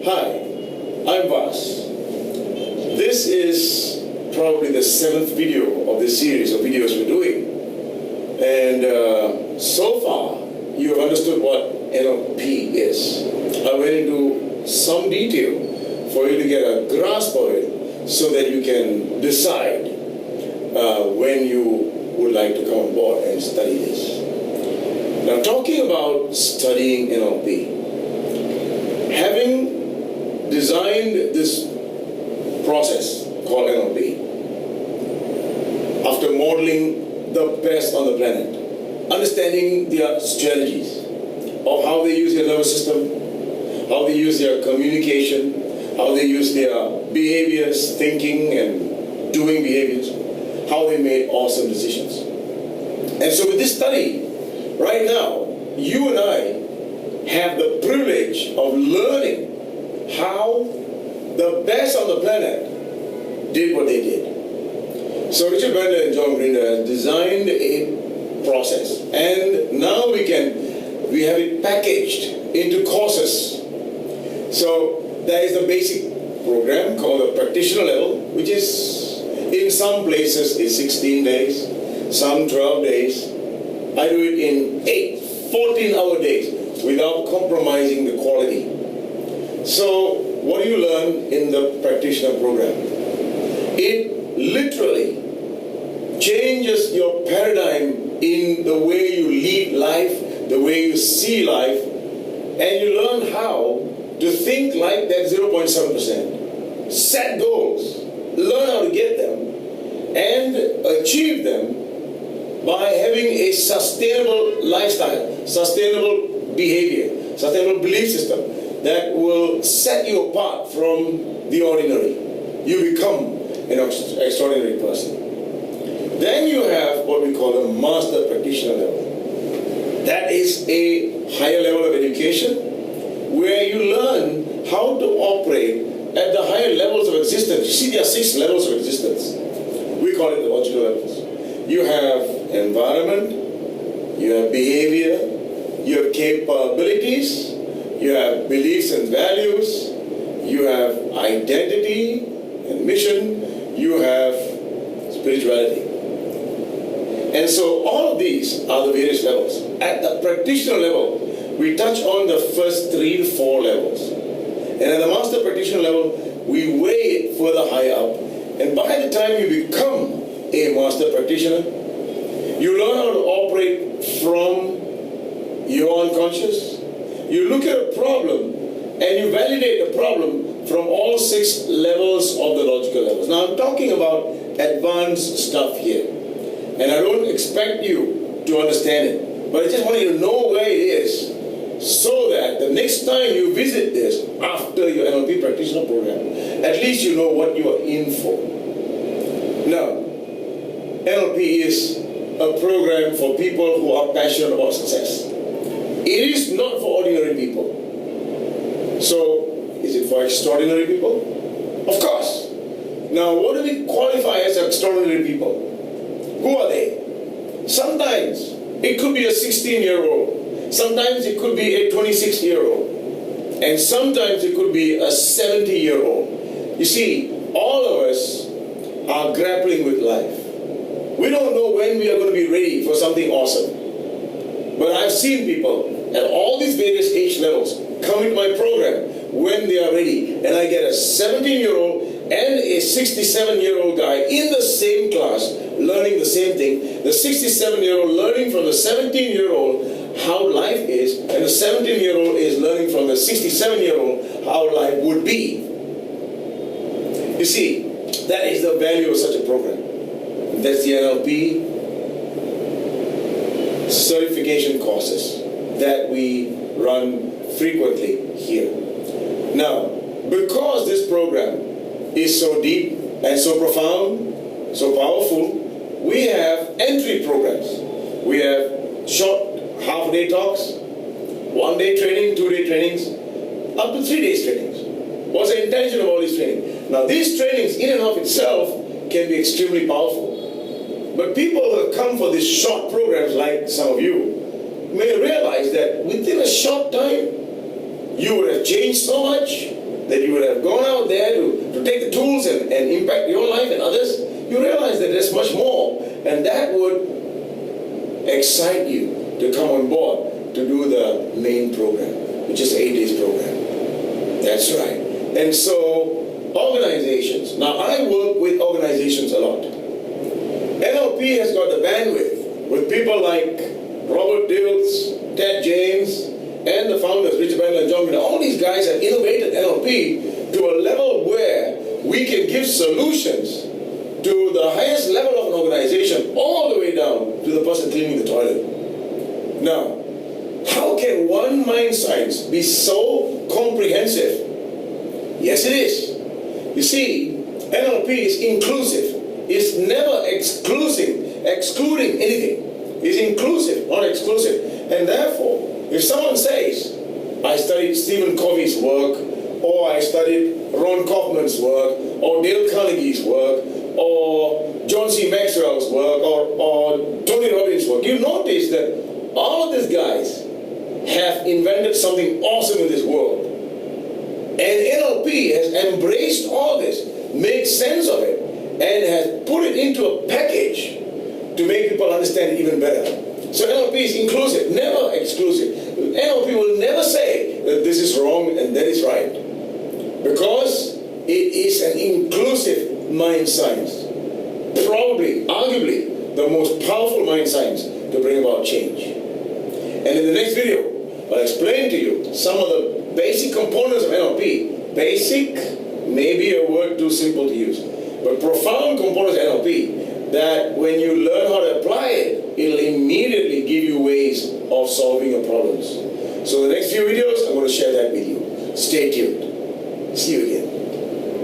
Hi, I'm Vas. This is probably the 7th video of this series of videos we're doing. And so far, you have understood what NLP is. I went into some detail for you to get a grasp of it so that you can decide when you would like to come on board and study this. Now, talking about studying NLP, having designed this process called NLP, after modeling the best on the planet, understanding their strategies of how they use their nervous system, how they use their communication, how they use their behaviors, thinking and doing behaviors, how they made awesome decisions. And so with this study, right now, you and I have the privilege of learning how the best on the planet did what they did. So Richard Bandler and John Grinder have designed a process, and now we have it packaged into courses. So there is the basic program called the practitioner level, which is in some places is 16 days, some 12 days. I do it in 14-hour days without compromising the quality. So what do you learn in the practitioner program? It literally changes your paradigm in the way you lead life, the way you see life, and you learn how to think like that 0.7%. Set goals, learn how to get them, and achieve them by having a sustainable lifestyle, sustainable behavior, sustainable belief system that will set you apart from the ordinary. You become an extraordinary person. Then you have what we call a master practitioner level. That is a higher level of education where you learn how to operate at the higher levels of existence. You see, there are 6 levels of existence. We call it the logical levels. You have environment, you have behavior, you have capabilities, you have beliefs and values, you have identity and mission, you have spirituality. And so all of these are the various levels. At the practitioner level, we touch on the first 3 to 4 levels. And at the master practitioner level, we weigh it further higher up. And by the time you become a master practitioner, you learn how to operate from your unconscious. You look at a problem and you validate the problem from all 6 levels of the logical levels. Now I'm talking about advanced stuff here. And I don't expect you to understand it. But I just want you to know where it is so that the next time you visit this after your NLP practitioner program, at least you know what you are in for. Now, NLP is a program for people who are passionate about success. It is not for ordinary people. So, is it for extraordinary people? Of course. Now, what do we qualify as extraordinary people? Who are they? Sometimes it could be a 16-year-old. Sometimes it could be a 26-year-old. And sometimes it could be a 70-year-old. You see, all of us are grappling with life. We don't know when we are going to be ready for something awesome. But I've seen people at all these various age levels come into my program when they are ready. And I get a 17-year-old and a 67-year-old guy in the same class learning the same thing. The 67-year-old learning from the 17-year-old how life is, and the 17-year-old is learning from the 67-year-old how life would be. You see, that is the value of such a program. That's the NLP certification courses that we run frequently here. Now, because this program is so deep and so profound, so powerful, we have entry programs. We have short half-day talks, 1-day training, 2-day trainings, up to 3 days trainings. What's the intention of all these trainings? Now, these trainings in and of itself can be extremely powerful. But people who have come for these short programs, like some of you, may realize that within a short time, you would have changed so much, that you would have gone out there to take the tools and impact your life and others, you realize that there's much more, and that would excite you to come on board to do the main program, which is 8 days program. That's right. And so, organizations. Now, I work with organizations a lot. NLP has got the bandwidth with people like Robert Dills, Ted James, and the founders, Richard Bandler and John Miller. All these guys have innovated NLP to a level where we can give solutions to the highest level of an organization, all the way down to the person cleaning the toilet. Now, how can one mind science be so comprehensive? Yes, it is. You see, NLP is inclusive. It's never excluding anything. It's inclusive, not exclusive. And therefore, if someone says, I studied Stephen Covey's work, or I studied Ron Kaufman's work, or Dale Carnegie's work, or John C. Maxwell's work, or Tony Robbins' work, you notice that all of these guys have invented something awesome in this world. And NLP has embraced all this, made sense of it, and has put it into a package to make people understand it even better. So NLP is inclusive, never exclusive. NLP will never say that this is wrong and that is right, because it is an inclusive mind science. Probably, arguably, the most powerful mind science to bring about change. And in the next video, I'll explain to you some of the basic components of NLP. Basic may be a word too simple to use, but profound components of NLP that when you learn how to apply it, it'll immediately give you ways of solving your problems. So the next few videos, I'm going to share that with you. Stay tuned. See you again.